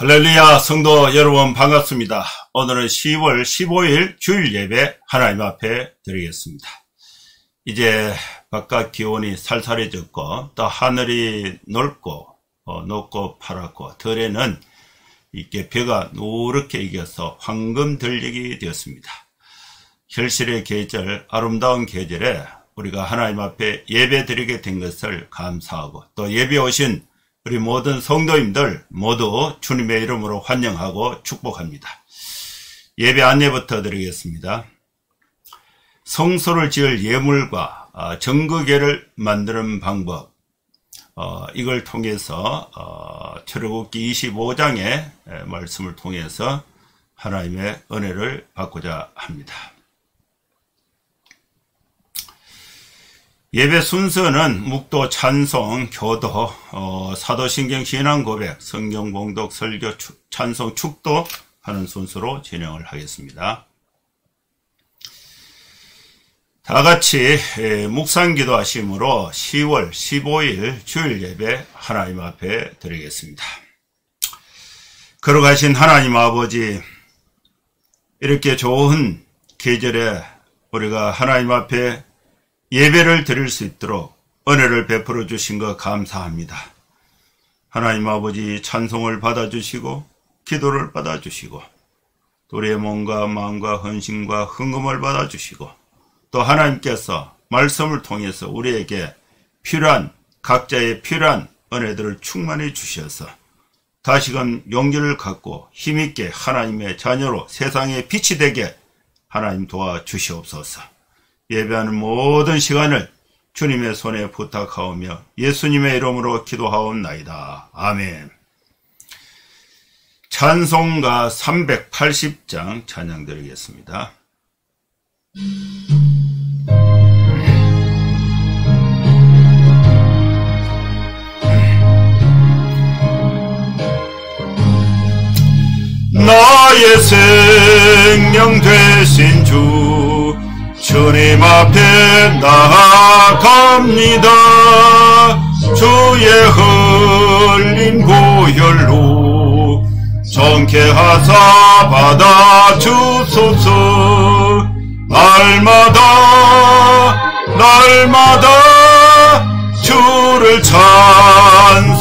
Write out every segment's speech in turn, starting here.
할렐루야, 성도 여러분 반갑습니다. 오늘은 10월 15일 주일 예배 하나님 앞에 드리겠습니다. 이제 바깥 기온이 살살해졌고 또 하늘이 넓고 높고 파랗고 들에는 이렇게 벼가 노랗게 익어서 황금 들녘이 되었습니다. 현실의 계절, 아름다운 계절에 우리가 하나님 앞에 예배 드리게 된 것을 감사하고 또 예배 오신 우리 모든 성도님들 모두 주님의 이름으로 환영하고 축복합니다. 예배 안내부터 드리겠습니다. 성소를 지을 예물과 정거계를 만드는 방법, 이걸 통해서 출애굽기 25장의 말씀을 통해서 하나님의 은혜를 받고자 합니다. 예배 순서는 묵도, 찬송, 교도, 사도신경 신앙 고백, 성경 봉독, 설교, 찬송, 축도 하는 순서로 진행을 하겠습니다. 다같이 묵상기도 하심으로 10월 15일 주일 예배 하나님 앞에 드리겠습니다. 걸어가신 하나님 아버지, 이렇게 좋은 계절에 우리가 하나님 앞에 예배를 드릴 수 있도록 은혜를 베풀어 주신 것 감사합니다. 하나님 아버지, 찬송을 받아주시고 기도를 받아주시고 우리의 몸과 마음과 헌신과 헌금을 받아주시고 또 하나님께서 말씀을 통해서 우리에게 필요한, 각자의 필요한 은혜들을 충만히 주셔서 다시금 용기를 갖고 힘있게 하나님의 자녀로 세상에 빛이 되게 하나님 도와주시옵소서. 예배하는 모든 시간을 주님의 손에 부탁하오며 예수님의 이름으로 기도하옵나이다. 아멘. 찬송가 380장 찬양 드리겠습니다. 나의 생명 되신 주 주님 앞에 나아갑니다. 주의 흘린 보혈로 정케하사 받아주소서. 날마다 주를 찬송하겠네.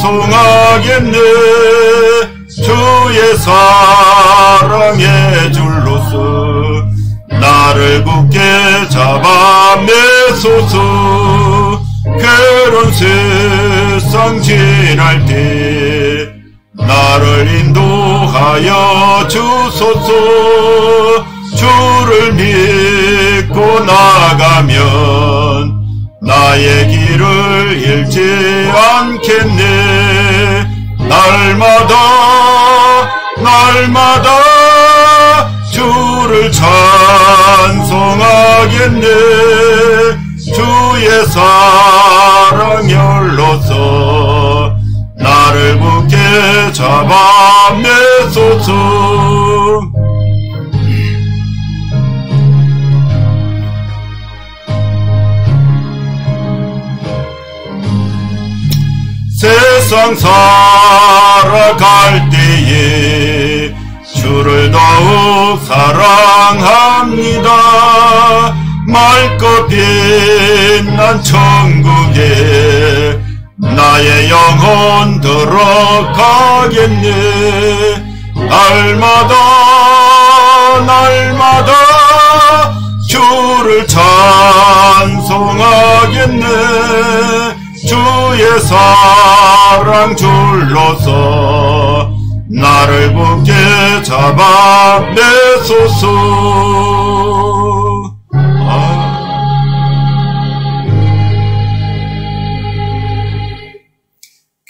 주의 사랑의 줄로서 나를 굳게 잡아내소서. 괴로운 세상 지날 때 나를 인도하여 주소서. 주를 믿고 나가면 나의 길을 잃지 않겠네. 날마다 주를 찬송하겠네. 주의 사랑 열로서 나를 굳게 잡아내소서. 세상 살아갈 때에 주를 더욱 사랑합니다. 맑고 빛난 천국에 나의 영혼 들어가겠네. 날마다 주를 찬송하겠네. 주의 사랑 줄로서 나를 굳게 잡아내소서.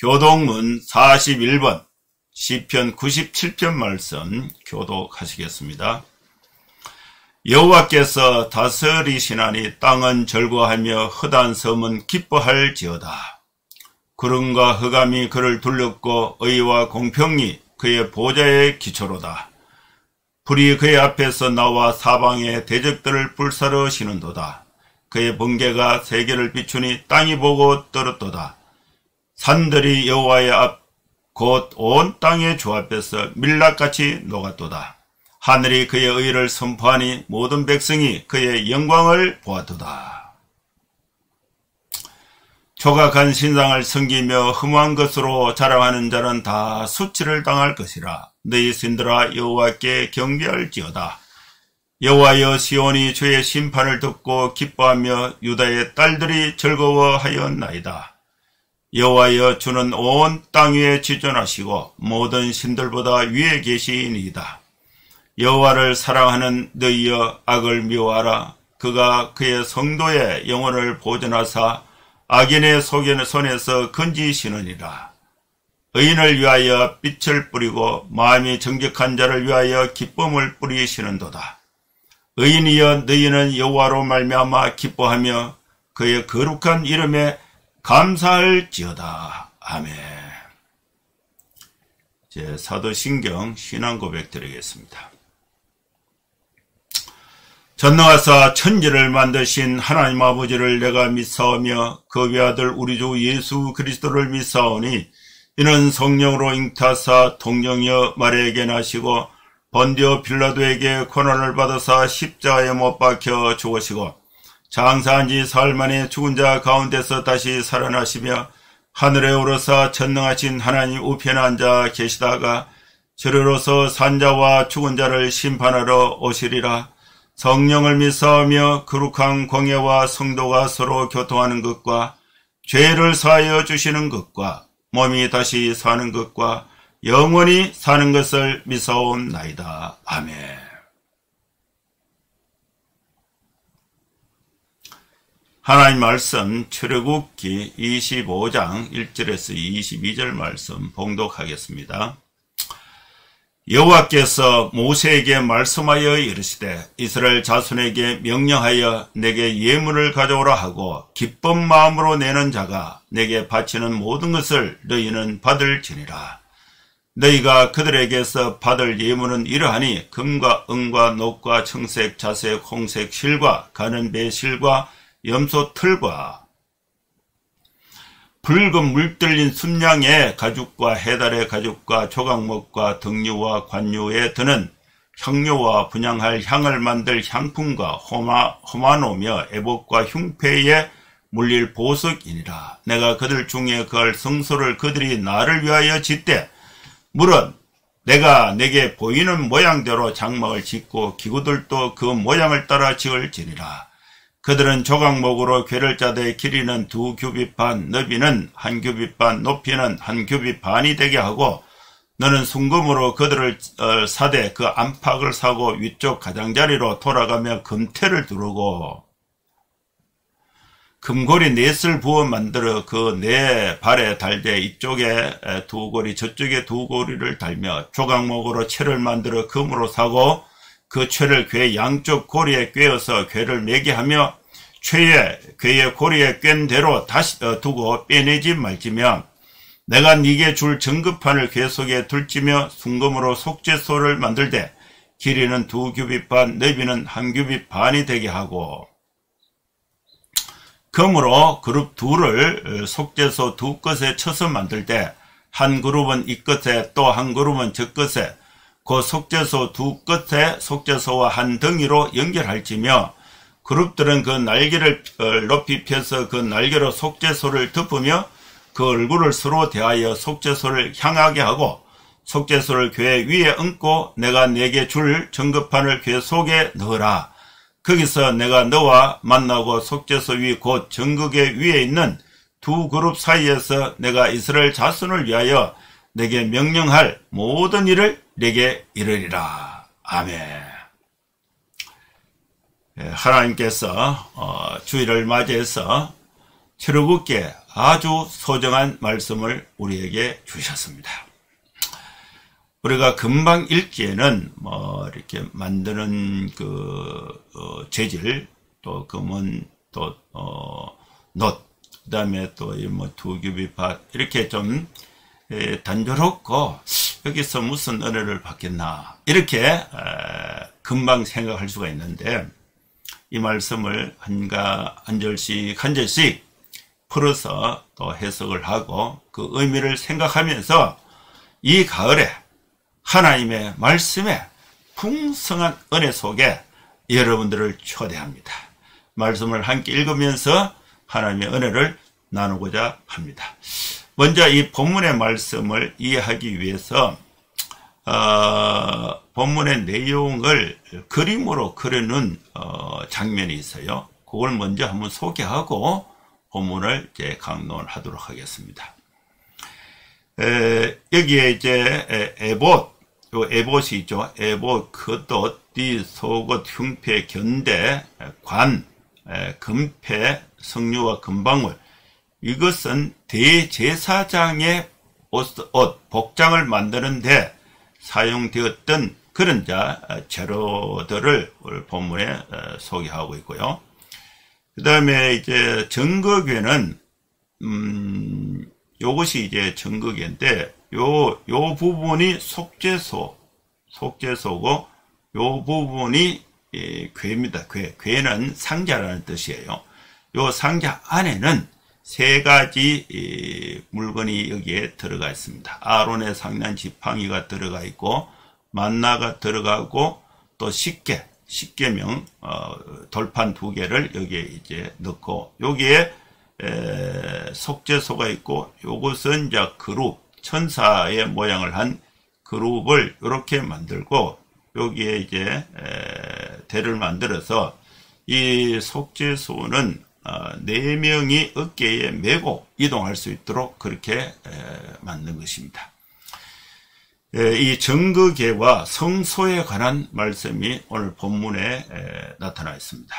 교독문 41번 시편 97편 말씀 교독하시겠습니다. 여호와께서 다스리시나니 땅은 절거하며 흑한 섬은 기뻐할지어다. 구름과 흑암이 그를 둘렀고 의와 공평이 그의 보좌의 기초로다. 불이 그의 앞에서 나와 사방의 대적들을 불사르시는도다. 그의 번개가 세계를 비추니 땅이 보고 떨었도다. 산들이 여호와의 앞 곧 온 땅의 주 앞에서 밀락같이 녹았도다. 하늘이 그의 의를 선포하니 모든 백성이 그의 영광을 보았도다. 조각한 신상을 섬기며 흠한 것으로 자랑하는 자는 다 수치를 당할 것이라. 너희 신들아 여호와께 경배할지어다. 여호와여, 시온이 주의 심판을 듣고 기뻐하며 유다의 딸들이 즐거워하였나이다. 여호와여, 주는 온 땅 위에 지존하시고 모든 신들보다 위에 계시니이다. 여호와를 사랑하는 너희여, 악을 미워하라. 그가 그의 성도의 영혼을 보존하사 악인의 손에서 건지시느니라. 의인을 위하여 빛을 뿌리고 마음이 정직한 자를 위하여 기쁨을 뿌리시는도다. 의인이여, 너희는 여호와로 말미암아 기뻐하며 그의 거룩한 이름에 감사할지어다. 아멘. 이제 사도신경 신앙고백 드리겠습니다. 전능하사 천지를 만드신 하나님 아버지를 내가 믿사오며 그 외아들 우리 주 예수 그리스도를 믿사오니 이는 성령으로 잉타사 통령여 마리아에게 나시고 본디오 빌라도에게 고난을 받으사 십자가에 못 박혀 죽으시고 장사한 지 사흘 만에 죽은 자 가운데서 다시 살아나시며 하늘에 오르사 전능하신 하나님 우편에 앉아 계시다가 저리로서 산자와 죽은 자를 심판하러 오시리라. 성령을 믿사오며 거룩한 공예와 성도가 서로 교통하는 것과 죄를 사하여 주시는 것과 몸이 다시 사는 것과 영원히 사는 것을 믿사옵나이다. 아멘. 하나님 말씀 출애굽기 25장 1절에서 22절 말씀 봉독하겠습니다. 여호와께서 모세에게 말씀하여 이르시되 이스라엘 자손에게 명령하여 내게 예물을 가져오라 하고 기쁜 마음으로 내는 자가 내게 바치는 모든 것을 너희는 받을지니라. 너희가 그들에게서 받을 예물은 이러하니 금과 은과 녹과 청색, 자색, 홍색 실과 가는 배실과 염소 털과 붉은 물들린 순양의 가죽과 해달의 가죽과 조각목과 등류와 관유에 드는 향료와 분향할 향을 만들 향품과 호마노며 애복과 흉패에 물릴 보석이니라. 내가 그들 중에 그할 성소를 그들이 나를 위하여 짓되 물은 내가 내게 보이는 모양대로 장막을 짓고 기구들도 그 모양을 따라 지을지니라. 그들은 조각목으로 궤를 짜되 길이는 2규빗 반, 너비는 1규빗 반, 높이는 1규빗 반이 되게 하고 너는 순금으로 그들을 사되 그 안팎을 사고 위쪽 가장자리로 돌아가며 금태를 두르고 금고리 넷을 부어 만들어 그 네 발에 달되 이쪽에 2고리 저쪽에 2고리를 달며 조각목으로 채를 만들어 금으로 사고 그 채를 궤 양쪽 고리에 꿰어서 궤를 매게 하며 궤의 고리에 꿰는 대로 다시 두고 빼내지 말지며 내가 네게 줄 정급판을 궤 속에 둘지며 순금으로 속죄소를 만들되 길이는 2규빗 반, 너비는 1규빗 반이 되게 하고 금으로 그룹 둘을 속죄소 두 끝에 쳐서 만들되 한 그룹은 이 끝에 또 한 그룹은 저 끝에 그 속죄소 두 끝에 속죄소와 한 덩이로 연결할지며 그룹들은 그 날개를 높이 펴서 그 날개로 속죄소를 덮으며 그 얼굴을 서로 대하여 속죄소를 향하게 하고 속죄소를 궤 위에 얹고 내가 네게 줄 정급판을 궤 속에 넣으라. 거기서 내가 너와 만나고 속죄소 위 곧 정극의 위에 있는 두 그룹 사이에서 내가 이스라엘 자손을 위하여 내게 명령할 모든 일을 내게 이르리라. 아멘. 하나님께서 주일을 맞이해서 출애굽기 아주 소중한 말씀을 우리에게 주셨습니다. 우리가 금방 읽기에는 이렇게 만드는 재질, 또 금은 또 놋, 그다음에 또 2규빗 반 이렇게 좀 단조롭고 여기서 무슨 은혜를 받겠나 이렇게 금방 생각할 수가 있는데 이 말씀을 한 절씩 풀어서 또 해석을 하고 그 의미를 생각하면서 이 가을에 하나님의 말씀에 풍성한 은혜 속에 여러분들을 초대합니다. 말씀을 함께 읽으면서 하나님의 은혜를 나누고자 합니다. 먼저 이 본문의 말씀을 이해하기 위해서 본문의 내용을 그림으로 그려놓은 장면이 있어요. 그걸 먼저 한번 소개하고 본문을 이제 강론하도록 하겠습니다. 여기에 이제 에봇, 요 에봇이 있죠. 에봇, 겉옷, 띠, 속옷, 흉패, 견대, 관, 금패, 성류와 금방울. 이것은 대제사장의 옷, 복장을 만드는데 사용되었던 그런 재료들을 오늘 본문에 소개하고 있고요. 그 다음에 이제 정거궤는, 요것이 이제 정거궤인데, 요 부분이 속죄소고, 요 부분이 궤입니다. 궤는 상자라는 뜻이에요. 요 상자 안에는 세 가지 물건이 여기에 들어가 있습니다. 아론의 상난 지팡이가 들어가 있고, 만나가 들어가고, 또 십계명 돌판 2개를 여기에 이제 넣고, 여기에 속죄소가 있고, 요것은 이제 그룹, 천사의 모양을 한 그룹을 이렇게 만들고, 여기에 이제 대를 만들어서 이 속죄소는 4명이 어깨에 메고 이동할 수 있도록 그렇게 만든 것입니다. 이 정거궤와 성소에 관한 말씀이 오늘 본문에 나타나 있습니다.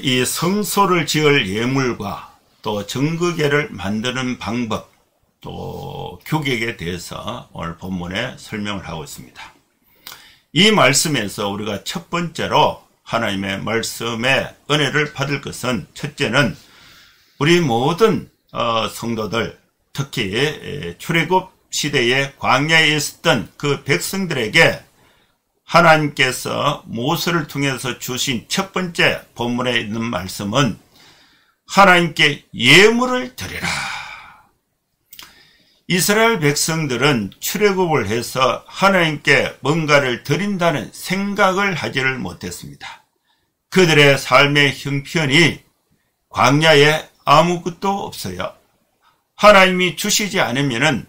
이 성소를 지을 예물과 또 정거궤를 만드는 방법, 또 규격에 대해서 오늘 본문에 설명을 하고 있습니다. 이 말씀에서 우리가 첫 번째로 하나님의 말씀의 은혜를 받을 것은, 첫째는 우리 모든 성도들, 특히 출애굽 시대에 광야에 있었던 그 백성들에게 하나님께서 모세를 통해서 주신 첫 번째 본문에 있는 말씀은 하나님께 예물을 드리라. 이스라엘 백성들은 출애굽을 해서 하나님께 뭔가를 드린다는 생각을 하지를 못했습니다. 그들의 삶의 형편이 광야에 아무것도 없어요. 하나님이 주시지 않으면은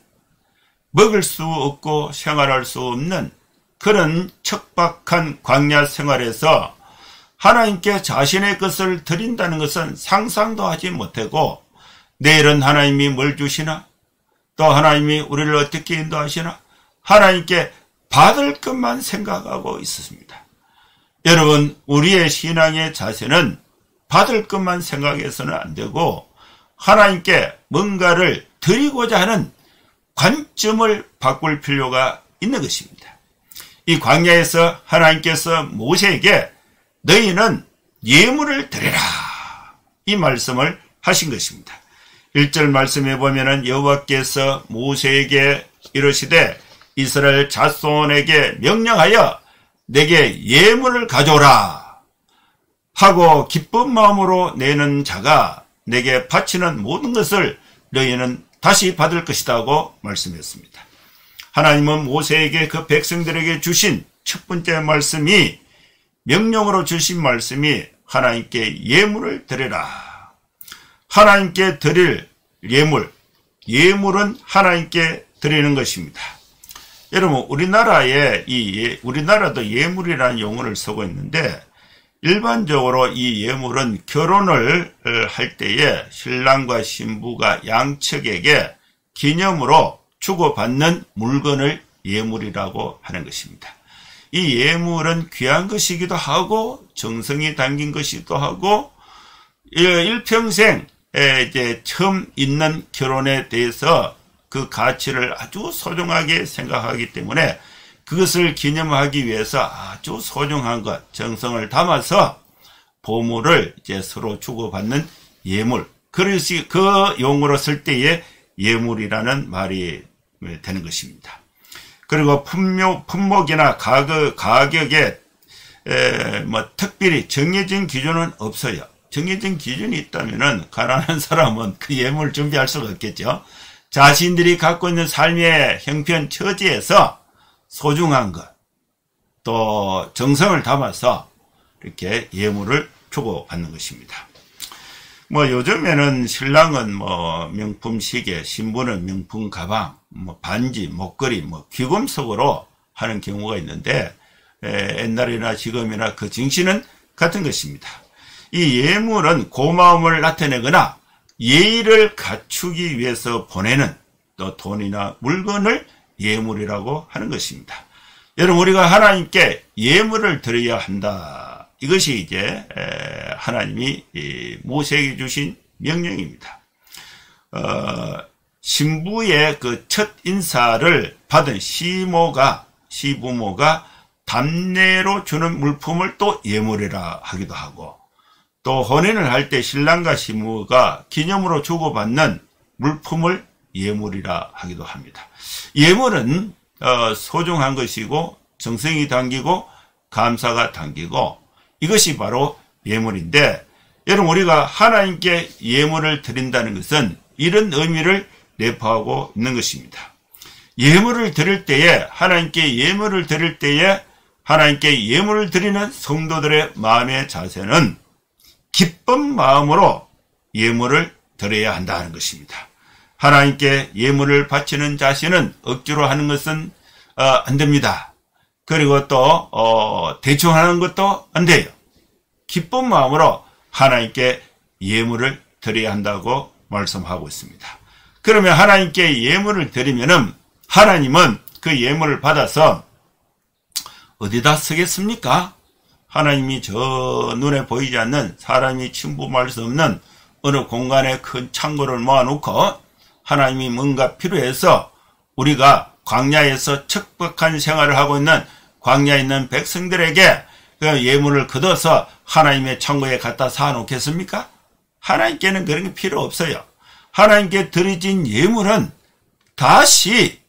먹을 수 없고 생활할 수 없는 그런 척박한 광야 생활에서 하나님께 자신의 것을 드린다는 것은 상상도 하지 못하고, 내일은 하나님이 뭘 주시나? 또 하나님이 우리를 어떻게 인도하시나? 하나님께 받을 것만 생각하고 있었습니다. 여러분, 우리의 신앙의 자세는 받을 것만 생각해서는 안 되고 하나님께 뭔가를 드리고자 하는 관점을 바꿀 필요가 있는 것입니다. 이 광야에서 하나님께서 모세에게 너희는 예물을 드리라, 이 말씀을 하신 것입니다. 1절 말씀에 보면은 여호와께서 모세에게 이르시되 이스라엘 자손에게 명령하여 내게 예물을 가져오라 하고 기쁜 마음으로 내는 자가 내게 바치는 모든 것을 너희는 다시 받을 것이라고 말씀했습니다. 하나님은 모세에게 그 백성들에게 주신 첫 번째 말씀이, 명령으로 주신 말씀이 하나님께 예물을 드리라. 하나님께 드릴 예물은 하나님께 드리는 것입니다. 여러분, 우리나라도 예물이라는 용어를 쓰고 있는데, 일반적으로 이 예물은 결혼을 할 때에 신랑과 신부가 양측에게 기념으로 주고받는 물건을 예물이라고 하는 것입니다. 이 예물은 귀한 것이기도 하고 정성이 담긴 것이기도 하고, 일평생 이제 처음 있는 결혼에 대해서 그 가치를 아주 소중하게 생각하기 때문에 그것을 기념하기 위해서 아주 소중한 것, 정성을 담아서 보물을 이제 서로 주고받는 예물, 그것이 그 용어로 쓸 때에 예물이라는 말이 되는 것입니다. 그리고 품목이나 가격에 특별히 정해진 기준은 없어요. 정해진 기준이 있다면은 가난한 사람은 그 예물을 준비할 수가 없겠죠. 자신들이 갖고 있는 삶의 형편 처지에서 소중한 것, 또 정성을 담아서 이렇게 예물을 주고받는 것입니다. 요즘에는 신랑은 명품 시계, 신부는 명품 가방, 반지, 목걸이, 귀금속으로 하는 경우가 있는데, 옛날이나 지금이나 그 정신은 같은 것입니다. 이 예물은 고마움을 나타내거나 예의를 갖추기 위해서 보내는 또 돈이나 물건을 예물이라고 하는 것입니다. 여러분, 우리가 하나님께 예물을 드려야 한다. 이것이 이제 하나님이 모세에게 주신 명령입니다. 신부의 그 첫 인사를 받은 시부모가 답례로 주는 물품을 또 예물이라 하기도 하고, 또 혼인을 할 때 신랑과 신부가 기념으로 주고받는 물품을 예물이라 하기도 합니다. 예물은 소중한 것이고 정성이 담기고 감사가 담기고 이것이 바로 예물인데, 여러분, 우리가 하나님께 예물을 드린다는 것은 이런 의미를 내포하고 있는 것입니다. 예물을 드릴 때에, 하나님께 예물을 드릴 때에 하나님께 예물을 드리는 성도들의 마음의 자세는 기쁜 마음으로 예물을 드려야 한다는 것입니다. 하나님께 예물을 바치는 자신은 억지로 하는 것은 안 됩니다. 그리고 또 대충 하는 것도 안 돼요. 기쁜 마음으로 하나님께 예물을 드려야 한다고 말씀하고 있습니다. 그러면 하나님께 예물을 드리면은 하나님은 그 예물을 받아서 어디다 쓰겠습니까? 하나님이 저 눈에 보이지 않는, 사람이 침범할 수 없는 어느 공간에 큰 창고를 모아놓고 하나님이 뭔가 필요해서 우리가 광야에서 척박한 생활을 하고 있는 광야에 있는 백성들에게 그 예물을 걷어서 하나님의 창고에 갖다 쌓아놓겠습니까? 하나님께는 그런 게 필요 없어요. 하나님께 드려진 예물은 다시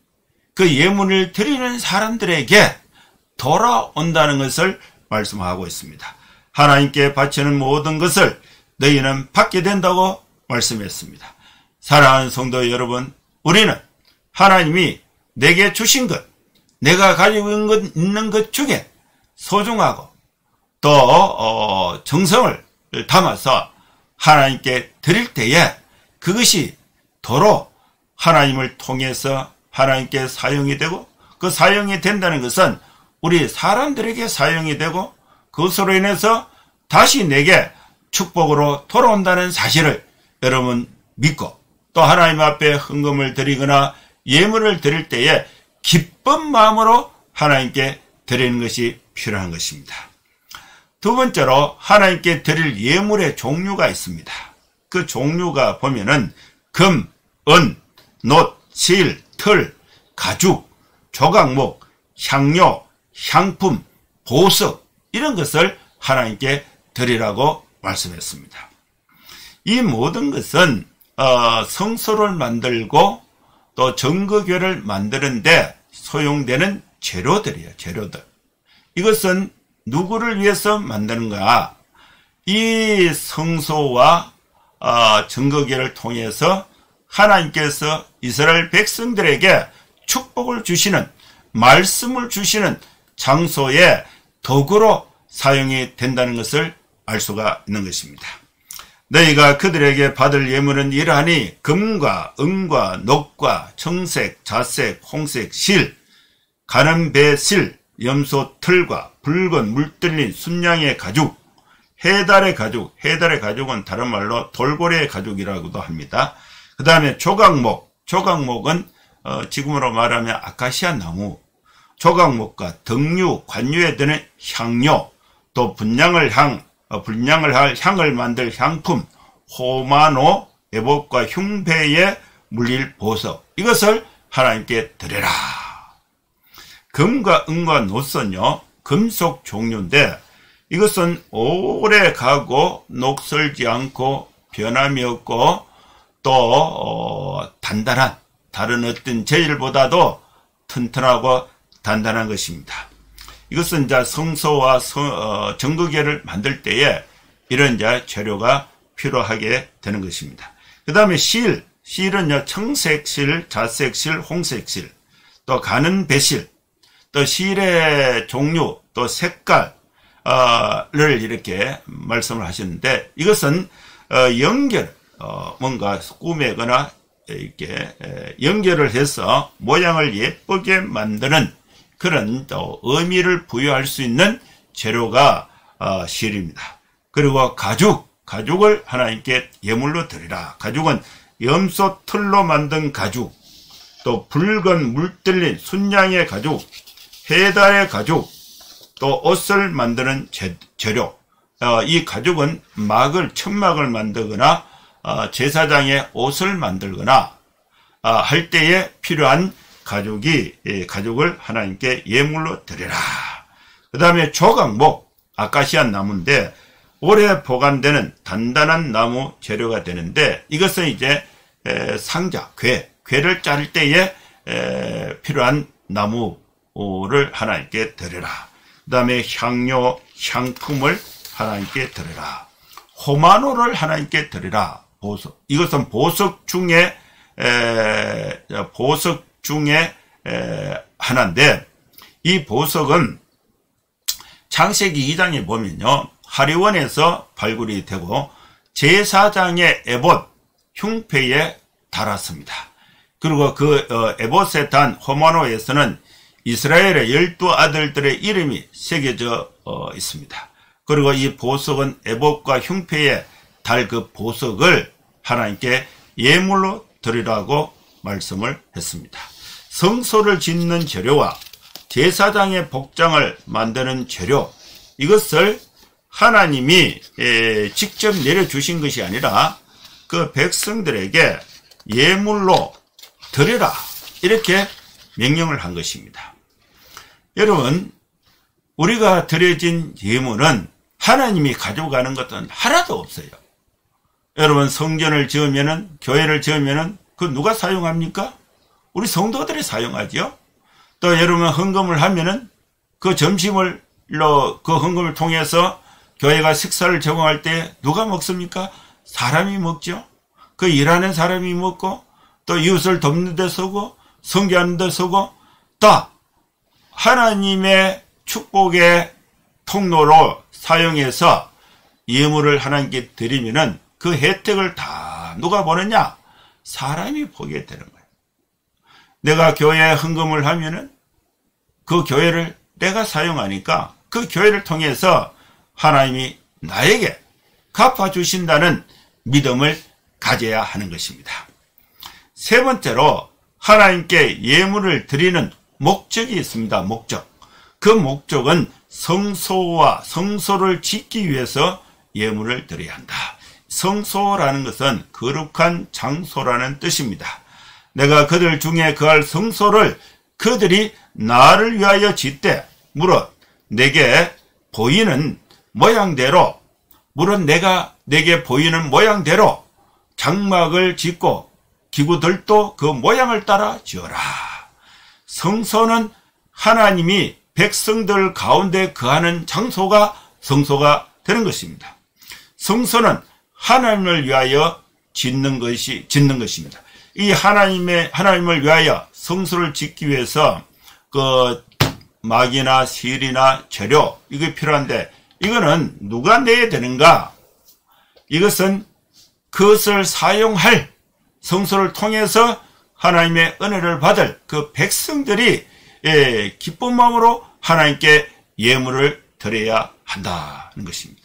그 예물을 드리는 사람들에게 돌아온다는 것을 말씀하고 있습니다. 하나님께 바치는 모든 것을 너희는 받게 된다고 말씀했습니다. 사랑하는 성도 여러분, 우리는 하나님이 내게 주신 것, 내가 가지고 있는 것 중에 소중하고 또 정성을 담아서 하나님께 드릴 때에 그것이 도로 하나님을 통해서 하나님께 사용이 되고, 그 사용이 된다는 것은 우리 사람들에게 사용이 되고 그것으로 인해서 다시 내게 축복으로 돌아온다는 사실을 여러분 믿고, 또 하나님 앞에 헌금을 드리거나 예물을 드릴 때에 기쁜 마음으로 하나님께 드리는 것이 필요한 것입니다. 두 번째로 하나님께 드릴 예물의 종류가 있습니다. 그 종류가 보면은 금, 은, 놋, 실, 털, 가죽, 조각목, 향료, 향품, 보석, 이런 것을 하나님께 드리라고 말씀했습니다. 이 모든 것은 성소를 만들고 또 정거교를 만드는데 소용되는 재료들이에요. 재료들. 이것은 누구를 위해서 만드는가? 이 성소와 정거교를 통해서 하나님께서 이스라엘 백성들에게 축복을 주시는, 말씀을 주시는 장소에 도구로 사용이 된다는 것을 알 수가 있는 것입니다. 너희가 그들에게 받을 예물은 이러하니 금과 은과 녹과 청색, 자색, 홍색, 실, 가는 배 실, 염소 털과 붉은 물들린 순양의 가죽, 해달의 가죽, 해달의 가죽은 다른 말로 돌고래의 가죽이라고도 합니다. 그 다음에 조각목, 조각목은 지금으로 말하면 아카시아 나무, 조각목과 등류, 관유에 드는 향료, 또 분향을 할 향을 만들 향품, 호마노, 애복과 흉배에 물릴 보석, 이것을 하나님께 드려라. 금과 은과 놋은요, 금속 종류인데 이것은 오래 가고 녹슬지 않고 변함이 없고 또 단단한, 다른 어떤 재질보다도 튼튼하고 단단한 것입니다. 이것은 이제 성소와 정거교를 만들 때에 이런 이제 재료가 필요하게 되는 것입니다. 그 다음에 실, 실은요, 청색실, 자색실, 홍색실, 또 가는 배실, 또 실의 종류, 또 색깔을 이렇게 말씀을 하시는데, 이것은 뭔가 꾸매거나 이렇게 연결을 해서 모양을 예쁘게 만드는 그런 또 의미를 부여할 수 있는 재료가 실입니다. 그리고 가죽을 하나님께 예물로 드리라. 가죽은 염소 털로 만든 가죽, 또 붉은 물들린 순양의 가죽, 해달의 가죽, 또 옷을 만드는 재료. 이 가죽은 천막을 만들거나 제사장의 옷을 만들거나 할 때에 필요한 가죽을 하나님께 예물로 드려라. 그 다음에 조각목, 아카시아 나무인데 오래 보관되는 단단한 나무 재료가 되는데, 이것은 이제 상자, 괴를 자를 때에 필요한 나무를 하나님께 드려라. 그 다음에 향료, 향품을 하나님께 드려라. 호마노를 하나님께 드리라. 보석. 이것은 보석 중에 하나인데, 이 보석은 창세기 2장에 보면요, 하리원에서 발굴이 되고 제사장의 에봇 흉패에 달았습니다. 그리고 그 에봇에 단 호마노에서는 이스라엘의 12아들들의 이름이 새겨져 있습니다. 그리고 이 보석은 에봇과 흉패에 달 그 보석을 하나님께 예물로 드리라고 말씀을 했습니다. 성소를 짓는 재료와 제사장의 복장을 만드는 재료, 이것을 하나님이 직접 내려주신 것이 아니라 그 백성들에게 예물로 드리라, 이렇게 명령을 한 것입니다. 여러분, 우리가 드려진 예물은 하나님이 가져가는 것은 하나도 없어요. 여러분, 성전을 지으면은, 교회를 지으면은 그 누가 사용합니까? 우리 성도들이 사용하죠. 또 여러분, 헌금을 하면은 그 그 헌금을 통해서 교회가 식사를 제공할 때 누가 먹습니까? 사람이 먹죠. 그 일하는 사람이 먹고, 또 이웃을 돕는 데 쓰고, 선교하는 데 쓰고, 다 하나님의 축복의 통로로 사용해서 예물을 하나님께 드리면은 그 혜택을 다 누가 보느냐? 사람이 보게 되는 거예요. 내가 교회에 헌금을 하면은 그 교회를 내가 사용하니까 그 교회를 통해서 하나님이 나에게 갚아주신다는 믿음을 가져야 하는 것입니다. 세 번째로 하나님께 예물을 드리는 목적이 있습니다. 목적. 그 목적은 성소를 짓기 위해서 예물을 드려야 한다. 성소라는 것은 거룩한 장소라는 뜻입니다. 내가 그들 중에 거할 성소를 그들이 나를 위하여 짓되, 물론 내게 보이는 모양대로, 내게 보이는 모양대로 장막을 짓고 기구들도 그 모양을 따라 지어라. 성소는 하나님이 백성들 가운데 거하는 장소가 성소가 되는 것입니다. 성소는 하나님을 위하여 짓는 것입니다. 이 하나님을 위하여 성소를 짓기 위해서 그 막이나 실이나 재료, 이게 필요한데, 이거는 누가 내야 되는가? 이것은 그것을 사용할, 성소를 통해서 하나님의 은혜를 받을 그 백성들이 기쁜 마음으로 하나님께 예물을 드려야 한다는 것입니다.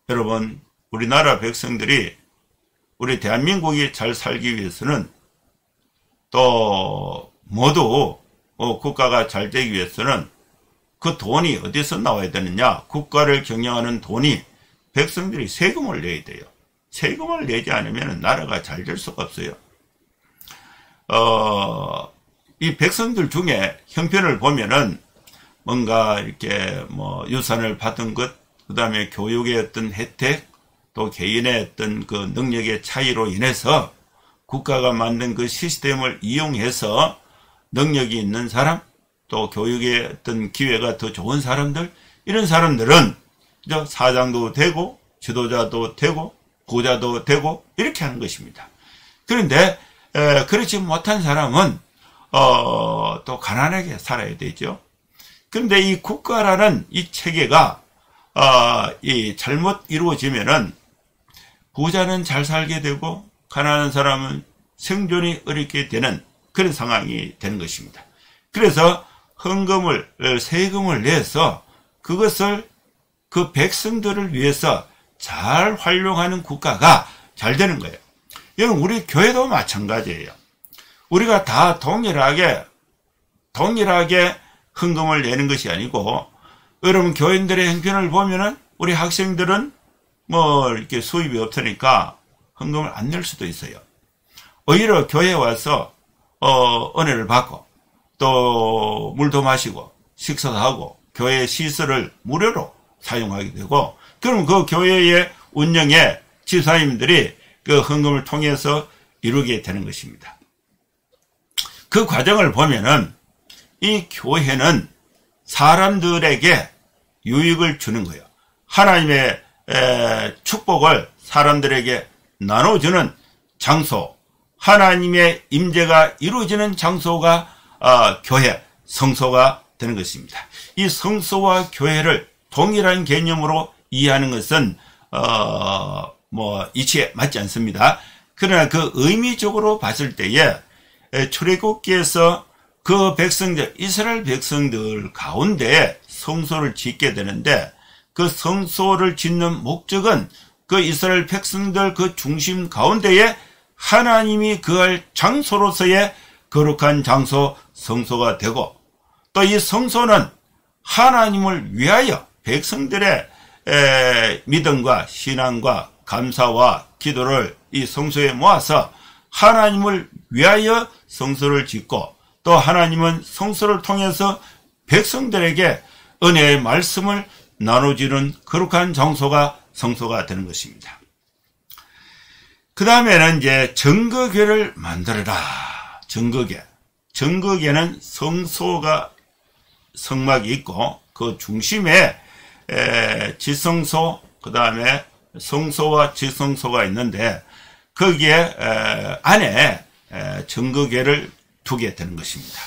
여러분, 우리나라 백성들이, 우리 대한민국이 잘 살기 위해서는, 또 모두 국가가 잘 되기 위해서는 그 돈이 어디서 나와야 되느냐? 국가를 경영하는 돈이 백성들이 세금을 내야 돼요. 세금을 내지 않으면 나라가 잘 될 수가 없어요. 이 백성들 중에 형편을 보면은 뭔가 이렇게 유산을 받은 것, 그 다음에 교육의 어떤 혜택, 또 개인의 어떤 그 능력의 차이로 인해서 국가가 만든 그 시스템을 이용해서 능력이 있는 사람, 또 교육의 어떤 기회가 더 좋은 사람들, 이런 사람들은 사장도 되고 지도자도 되고 부자도 되고 이렇게 하는 것입니다. 그런데 그렇지 못한 사람은 또 가난하게 살아야 되죠. 그런데 이 국가라는 이 체계가 이 잘못 이루어지면은 부자는 잘 살게 되고 가난한 사람은 생존이 어렵게 되는 그런 상황이 되는 것입니다. 그래서 헌금을, 세금을 내서 그것을 그 백성들을 위해서 잘 활용하는 국가가 잘 되는 거예요. 이건 우리 교회도 마찬가지예요. 우리가 다 동일하게 헌금을 내는 것이 아니고, 여러분 교인들의 형편을 보면은 우리 학생들은 뭐 이렇게 수입이 없으니까 헌금을 안 낼 수도 있어요. 오히려 교회에 와서 은혜를 받고 또 물도 마시고 식사도 하고 교회 시설을 무료로 사용하게 되고, 그럼 그 교회의 운영에 집사님들이 그 헌금을 통해서 이루게 되는 것입니다. 그 과정을 보면은 이 교회는 사람들에게 유익을 주는 거예요. 하나님의 축복을 사람들에게 나눠주는 장소, 하나님의 임재가 이루어지는 장소가 교회, 성소가 되는 것입니다. 이 성소와 교회를 동일한 개념으로 이해하는 것은 이치에 맞지 않습니다. 그러나 그 의미적으로 봤을 때에 출애굽기에서 그 백성들, 이스라엘 백성들 가운데 성소를 짓게 되는데, 그 성소를 짓는 목적은 그 이스라엘 백성들 그 중심 가운데에 하나님이 거할 장소로서의 거룩한 장소, 성소가 되고, 또 이 성소는 하나님을 위하여 백성들의 믿음과 신앙과 감사와 기도를 이 성소에 모아서 하나님을 위하여 성소를 짓고, 또 하나님은 성소를 통해서 백성들에게 은혜의 말씀을 나눠주는 거룩한 장소가 성소가 되는 것입니다. 그 다음에는 이제 정거궤를 만들어라. 정거궤. 정거궤는 성소가 성막이 있고 그 중심에 지성소, 그 다음에 성소와 지성소가 있는데 거기에 안에 정거궤를 두게 되는 것입니다.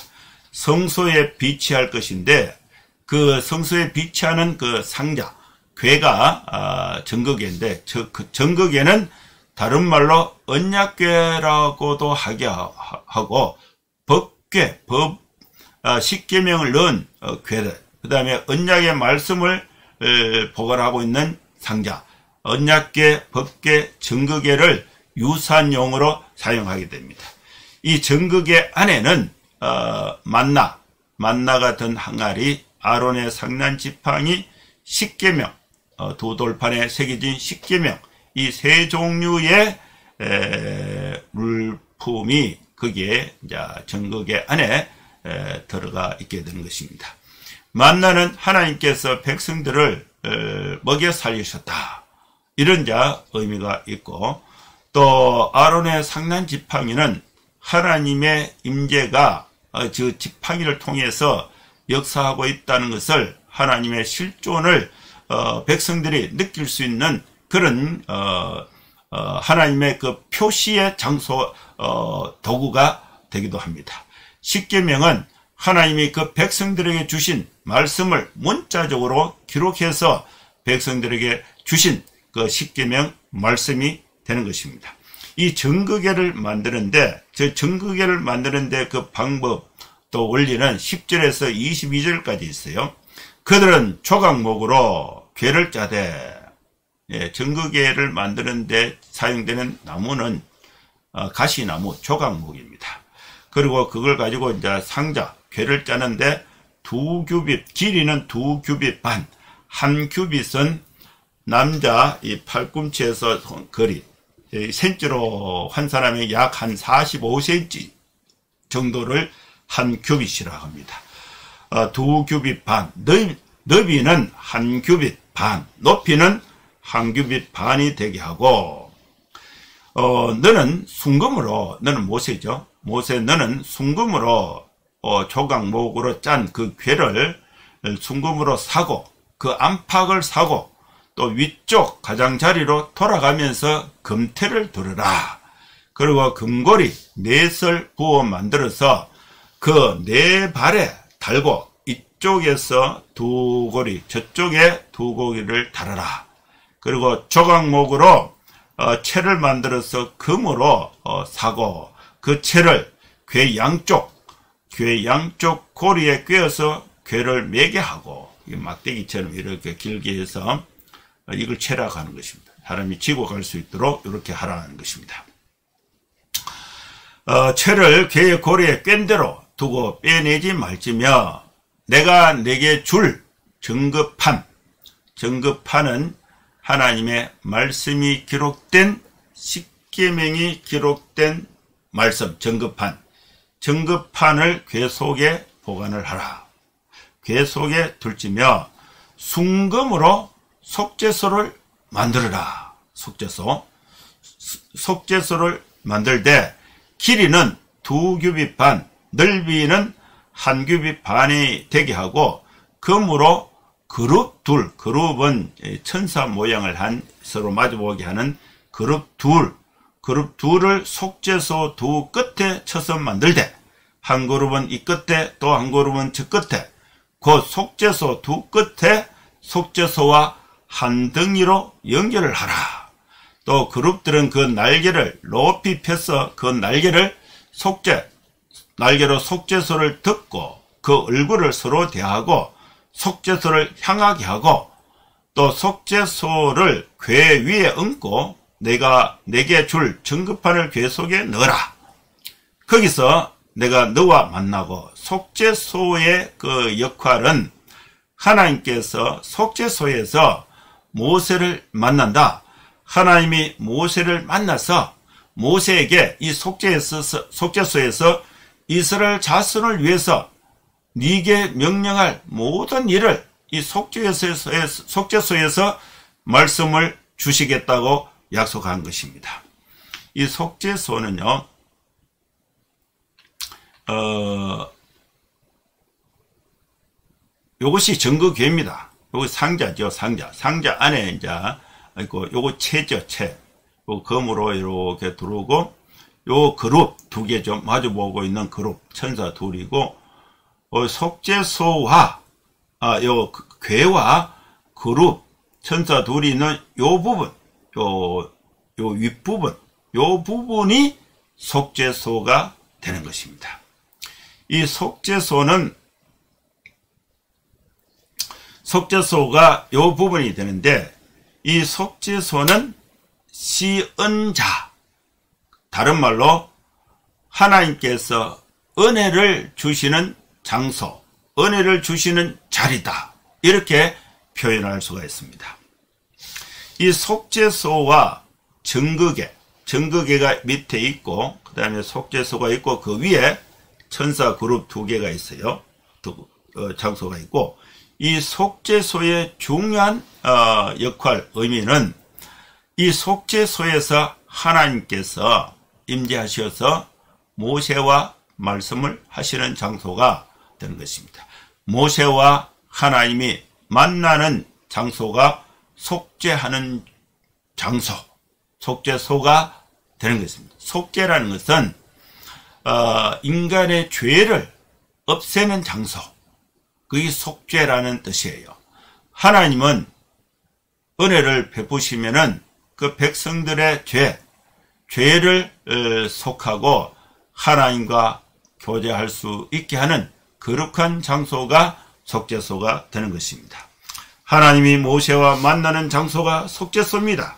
성소에 비치할 것인데 그 성소에 비치하는 그 상자, 궤가 정거궤인데 그 정거궤는 다른 말로 언약궤라고도 하게 하고 법궤, 십계명을 넣은 궤들, 그 다음에 언약의 말씀을 보관하고 있는 상자, 언약궤, 법궤, 정거궤를 유산용으로 사용하게 됩니다. 이 정거궤 안에는 만나 같은 항아리, 아론의 상난 지팡이, 십계명, 두 돌판에 새겨진 십계명, 이 세 종류의 물품이 거기에 이제 정거궤 안에 들어가 있게 되는 것입니다. 만나는 하나님께서 백성들을 먹여 살리셨다, 이런 의미가 있고, 또 아론의 상난 지팡이는 하나님의 임재가 그 지팡이를 통해서 역사하고 있다는 것을, 하나님의 실존을 백성들이 느낄 수 있는 그런 하나님의 그 표시의 장소, 도구가 되기도 합니다. 십계명은 하나님이 그 백성들에게 주신 말씀을 문자적으로 기록해서 백성들에게 주신 그 십계명 말씀이 되는 것입니다. 이 정거궤를 만드는데, 그 방법, 또 원리는 10절에서 22절까지 있어요. 그들은 조각목으로 궤를 짜되, 정거궤를 만드는데 사용되는 나무는 가시나무, 조각목입니다. 그리고 그걸 가지고 이제 상자, 궤를 짜는데 2규빗, 길이는 2규빗 반, 1규빗은 남자 이 팔꿈치에서 거리, 센치로 환산하면 약 한 45cm 정도를 1규빗이라고 합니다. 2규빗 반, 너비는 1규빗 반, 높이는 1규빗 반이 되게 하고, 너는 모세죠. 너는 순금으로 조각목으로 짠 그 궤를 순금으로 사고, 그 안팎을 사고, 또 위쪽 가장자리로 돌아가면서 금태를 두르라. 그리고 금고리 넷을 부어 만들어서 그 네 발에 달고 이쪽에서 두 고리, 저쪽에 두 고리를 달아라. 그리고 조각목으로 채를 만들어서 금으로 사고, 그 채를 궤 양쪽 고리에 꿰어서 궤를 매게 하고, 막대기처럼 이렇게 길게 해서 이걸 채라고 하는 것입니다. 사람이 지고 갈 수 있도록 이렇게 하라는 것입니다. 채를 궤의 고리에 꿰인 대로 두고 빼내지 말지며 내가 내게 줄 정급판은 하나님의 말씀이 기록된 십계명이 기록된 말씀, 정급판을 궤 속에 보관을 하라. 궤 속에 둘지며 순금으로 속죄소를 만들어라. 속죄소를 만들되 길이는 2규빗 반, 넓이는 1규빗 반이 되게 하고 금으로 그룹은 천사 모양을 한 서로 마주보게 하는 그룹 둘을 속죄소 두 끝에 쳐서 만들되 한 그룹은 이 끝에 또 한 그룹은 저 끝에 그 속죄소 두 끝에 속죄소와 한 덩이로 연결을 하라. 또 그룹들은 그 날개를 높이 펴서 그 날개로 속죄소를 덮고 그 얼굴을 서로 대하고 속죄소를 향하게 하고 또 속죄소를 궤 위에 얹고 내가 내게 줄 정급판을 궤 속에 넣어라. 거기서 내가 너와 만나고 속죄소의 그 역할은 하나님께서 속죄소에서 모세를 만난다. 하나님이 모세를 만나서 모세에게 이 속죄소에서 이스라엘 자손을 위해서 네게 명령할 모든 일을 이 속죄소에서 말씀을 주시겠다고 약속한 것입니다. 이 속죄소는요, 요것이 정거궤입니다. 요거 상자죠, 상자 안에 이제 있고, 요거 채죠, 채. 요 검으로 이렇게 들어오고, 요 그룹 두 개 좀 마주보고 있는 그룹, 천사 둘이고, 속죄소와, 요 궤와 그룹, 천사 둘이 있는 요 부분, 요 윗부분, 요 부분이 속죄소가 되는 것입니다. 이 속죄소가 요 부분이 되는데, 이 속죄소는 시은자, 다른 말로 하나님께서 은혜를 주시는 장소, 은혜를 주시는 자리다, 이렇게 표현할 수가 있습니다. 이 속죄소와 정거궤가 밑에 있고 그 다음에 속죄소가 있고 그 위에 천사 그룹 두 개가 있어요. 장소가 있고, 이 속죄소의 중요한 역할, 의미는 이 속죄소에서 하나님께서 임재하셔서 모세와 말씀을 하시는 장소가 되는 것입니다. 모세와 하나님이 만나는 장소가 속죄하는 장소, 속죄소가 되는 것입니다. 속죄라는 것은 인간의 죄를 없애는 장소, 그게 속죄라는 뜻이에요. 하나님은 은혜를 베푸시면은 그 백성들의 죄를 속하고 하나님과 교제할 수 있게 하는 거룩한 장소가 속죄소가 되는 것입니다. 하나님이 모세와 만나는 장소가 속죄소입니다.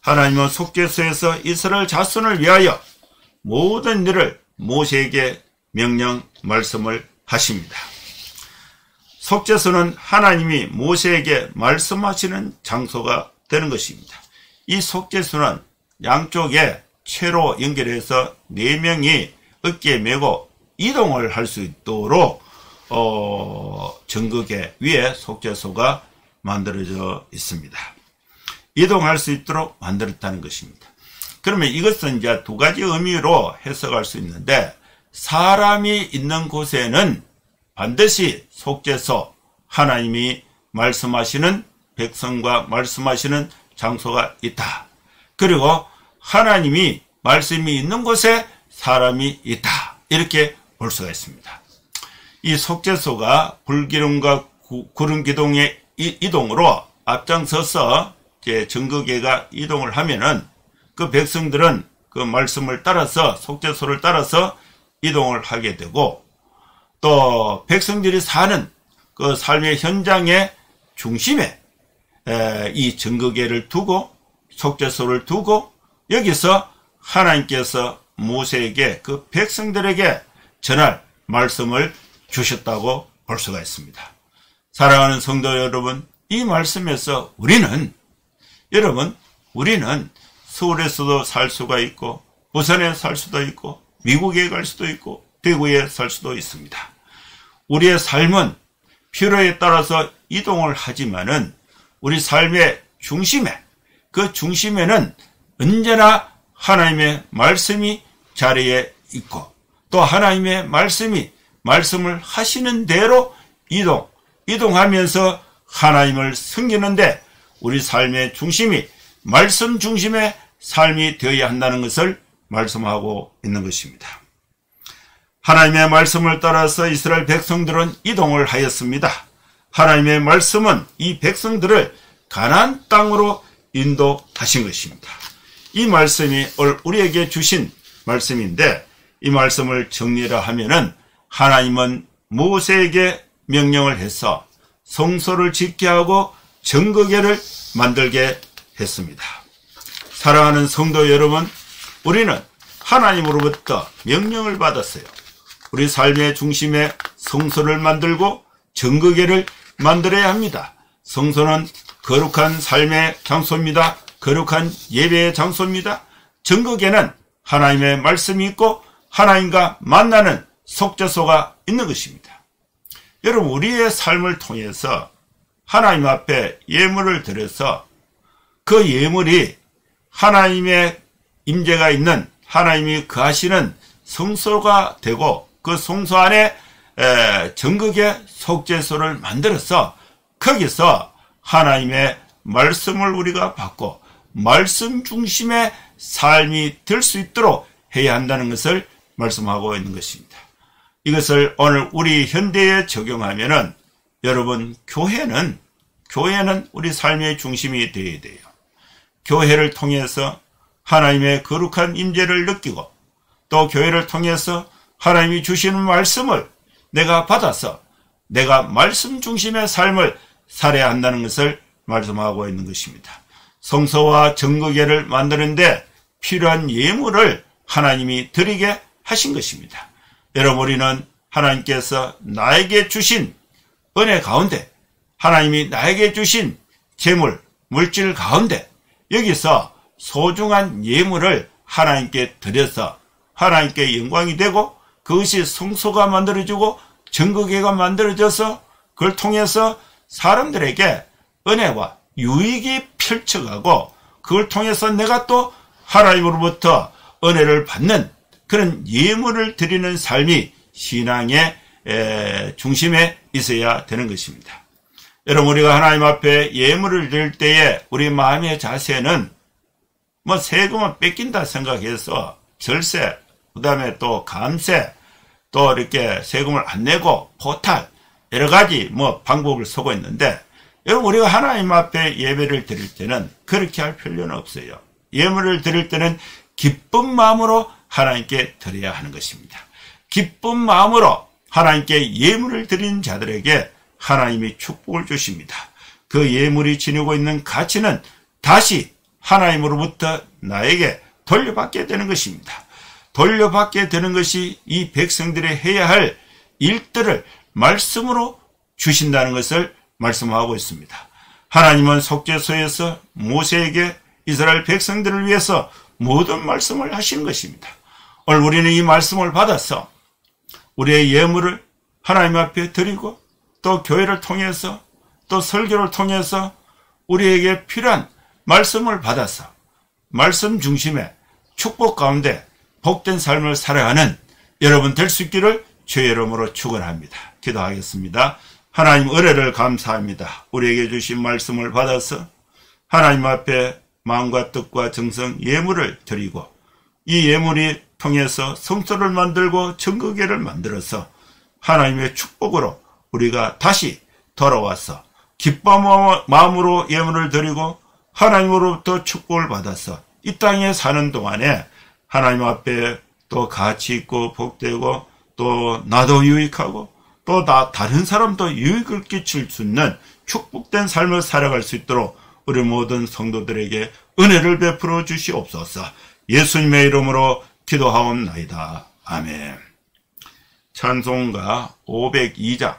하나님은 속죄소에서 이스라엘 자손을 위하여 모든 일을 모세에게 명령 말씀을 하십니다. 속죄소는 하나님이 모세에게 말씀하시는 장소가 되는 것입니다. 이 속죄소는 양쪽에 채로 연결해서 4명이 어깨에 메고 이동을 할 수 있도록 정거궤 위에 속죄소가 만들어져 있습니다. 이동할 수 있도록 만들었다는 것입니다. 그러면 이것은 이제 두 가지 의미로 해석할 수 있는데, 사람이 있는 곳에는 반드시 속죄소, 하나님이 말씀하시는 백성과 말씀하시는 장소가 있다. 그리고 하나님이 말씀이 있는 곳에 사람이 있다. 이렇게 볼 수가 있습니다. 이 속죄소가 불기둥과 구름기둥의 이동으로 앞장서서 이제 증거계가 이동을 하면은 그 백성들은 그 말씀을 따라서 속죄소를 따라서 이동을 하게 되고, 또 백성들이 사는 그 삶의 현장의 중심에 이 증거계를 두고 속죄소를 두고 여기서 하나님께서 모세에게 그 백성들에게 전할 말씀을 주셨다고 볼 수가 있습니다. 사랑하는 성도 여러분, 이 말씀에서 우리는 서울에서도 살 수가 있고 부산에 살 수도 있고 미국에 갈 수도 있고 대구에 살 수도 있습니다. 우리의 삶은 필요에 따라서 이동을 하지만은 우리 삶의 그 중심에는 언제나 하나님의 말씀이 자리에 있고, 또 하나님의 말씀을 하시는 대로 이동하면서 하나님을 섬기는데 우리 삶의 중심이 말씀 중심의 삶이 되어야 한다는 것을 말씀하고 있는 것입니다. 하나님의 말씀을 따라서 이스라엘 백성들은 이동을 하였습니다. 하나님의 말씀은 이 백성들을 가나안 땅으로 인도하신 것입니다. 이 말씀이 우리에게 주신 말씀인데, 이 말씀을 정리를 하면은 하나님은 모세에게 명령을 해서 성소를 짓게 하고 증거궤를 만들게 했습니다. 사랑하는 성도 여러분, 우리는 하나님으로부터 명령을 받았어요. 우리 삶의 중심에 성소를 만들고 증거궤를 만들어야 합니다. 성소는 거룩한 삶의 장소입니다. 거룩한 예배의 장소입니다. 증거궤는 하나님의 말씀이 있고 하나님과 만나는 속죄소가 있는 것입니다. 여러분, 우리의 삶을 통해서 하나님 앞에 예물을 드려서 그 예물이 하나님의 임재가 있는, 하나님이 거하시는 성소가 되고, 그 성소 안에 증거궤 속죄소를 만들어서 거기서 하나님의 말씀을 우리가 받고 말씀 중심의 삶이 될 수 있도록 해야 한다는 것을 말씀하고 있는 것입니다. 이것을 오늘 우리 현대에 적용하면은, 여러분, 교회는 우리 삶의 중심이 되어야 돼요. 교회를 통해서 하나님의 거룩한 임재를 느끼고, 또 교회를 통해서 하나님이 주시는 말씀을 내가 받아서 내가 말씀 중심의 삶을 살아야 한다는 것을 말씀하고 있는 것입니다. 성소와 증거궤를 만드는데 필요한 예물을 하나님이 드리게 하신 것입니다. 여러분, 우리는 하나님께서 나에게 주신 은혜 가운데, 하나님이 나에게 주신 재물, 물질 가운데 여기서 소중한 예물을 하나님께 드려서 하나님께 영광이 되고, 그것이 성소가 만들어지고 증거궤가 만들어져서 그걸 통해서 사람들에게 은혜와 유익이 펼쳐가고, 그걸 통해서 내가 또 하나님으로부터 은혜를 받는 그런 예물을 드리는 삶이 신앙의 중심에 있어야 되는 것입니다. 여러분, 우리가 하나님 앞에 예물을 드릴 때에 우리 마음의 자세는 세금은 뺏긴다 생각해서 절세, 그 다음에 또 감세, 또 이렇게 세금을 안 내고 포탈, 여러 가지 방법을 쓰고 있는데, 여러분, 우리가 하나님 앞에 예배를 드릴 때는 그렇게 할 필요는 없어요. 예물을 드릴 때는 기쁜 마음으로 하나님께 드려야 하는 것입니다. 기쁜 마음으로 하나님께 예물을 드린 자들에게 하나님이 축복을 주십니다. 그 예물이 지니고 있는 가치는 다시 하나님으로부터 나에게 돌려받게 되는 것입니다. 돌려받게 되는 것이 이 백성들이 해야 할 일들을 말씀으로 주신다는 것을 말씀하고 있습니다. 하나님은 속죄소에서 모세에게 이스라엘 백성들을 위해서 모든 말씀을 하시는 것입니다. 오늘 우리는 이 말씀을 받아서 우리의 예물을 하나님 앞에 드리고, 또 교회를 통해서, 또 설교를 통해서 우리에게 필요한 말씀을 받아서 말씀 중심의 축복 가운데 복된 삶을 살아가는 여러분 될 수 있기를 주의 이름으로 축원합니다. 기도하겠습니다. 하나님, 은혜를 감사합니다. 우리에게 주신 말씀을 받아서 하나님 앞에 마음과 뜻과 정성 예물을 드리고, 이 예물이 통해서 성소를 만들고 정거계를 만들어서 하나님의 축복으로 우리가 다시 돌아와서 기뻐하는 마음으로 예물을 드리고 하나님으로부터 축복을 받아서 이 땅에 사는 동안에 하나님 앞에 또 가치 있고 복되고 또 나도 유익하고 또 다른 사람도 유익을 끼칠 수 있는 축복된 삶을 살아갈 수 있도록 우리 모든 성도들에게 은혜를 베풀어 주시옵소서. 예수님의 이름으로 기도하옵나이다. 아멘. 찬송가 502장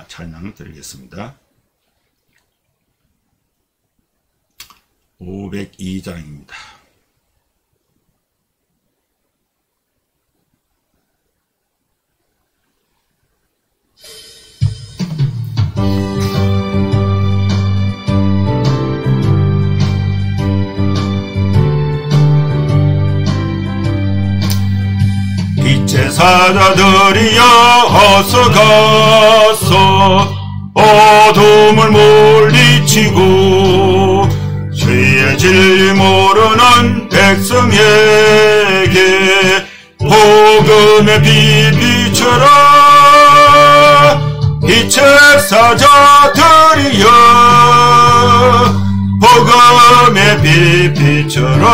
찬양 드리겠습니다. 502장입니다. 빛의 사자들이여 어서 가서 어둠을 물리치고 주의 진리 모르는 백성에게 복음의 빛 비춰라. 빛의 사자들이여 복음의 빛 비춰라.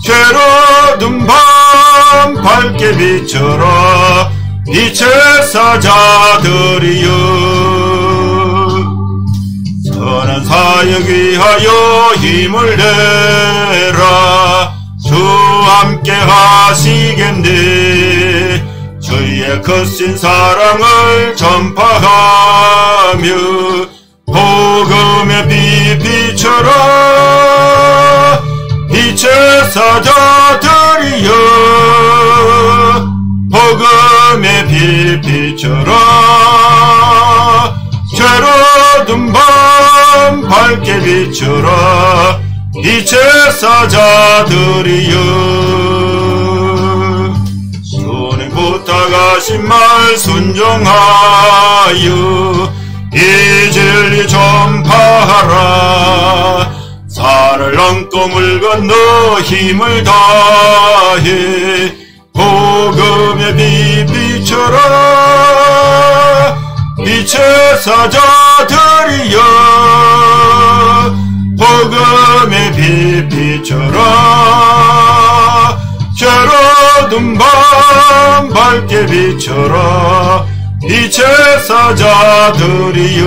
괴로운 밤 밝게 비춰라. 빛의 사자들이여 선한 사역 위하여 힘을 내라. 주 함께 하시겠네. 주의 크신 사랑을 전파하며 복음의 빛 비춰라. 빛의 사자들이여 복음의 빛 비춰라. 괴로운 밤 밝게 비춰라. 빛의 사자들이여 손에 부탁하신 말 순종하여 이 진리 전파하라. 산을 넘고 물 건너 힘을 다해 복음의 빛 비춰라. 빛의 사자들이여 복음의 빛 비춰라. 괴로운 밤 밝게 비춰라. 빛의 사자들이여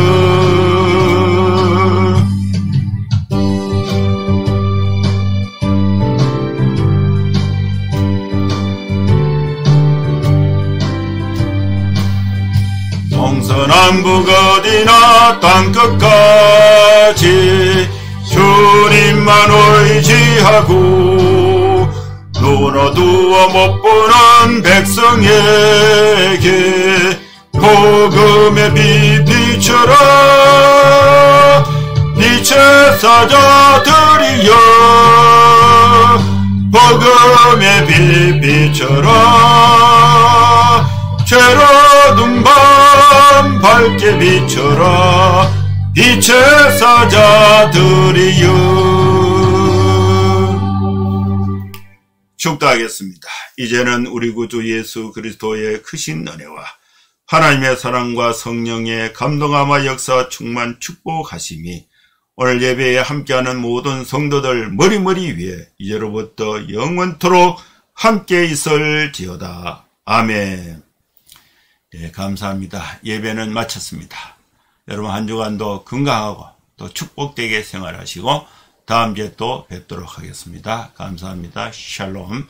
동서남북 어디나 땅끝까지 주님만 의지하고 눈 어두워 못 보는 백성에게 복음의 빛 비춰라. 빛의 사자들이여 복음의 빛 비춰라. 괴로운 밤 밝게 비춰라. 빛의 사자들이여 축도하겠습니다. 이제는 우리 구주 예수 그리스도의 크신 은혜와 하나님의 사랑과 성령의 감동함과 역사 충만 축복하심이 오늘 예배에 함께하는 모든 성도들 머리머리 위에 이제로부터 영원토록 함께 있을지어다. 아멘. 네, 감사합니다. 예배는 마쳤습니다. 여러분 한 주간도 건강하고 또 축복되게 생활하시고 다음 주에 또 뵙도록 하겠습니다. 감사합니다. 샬롬.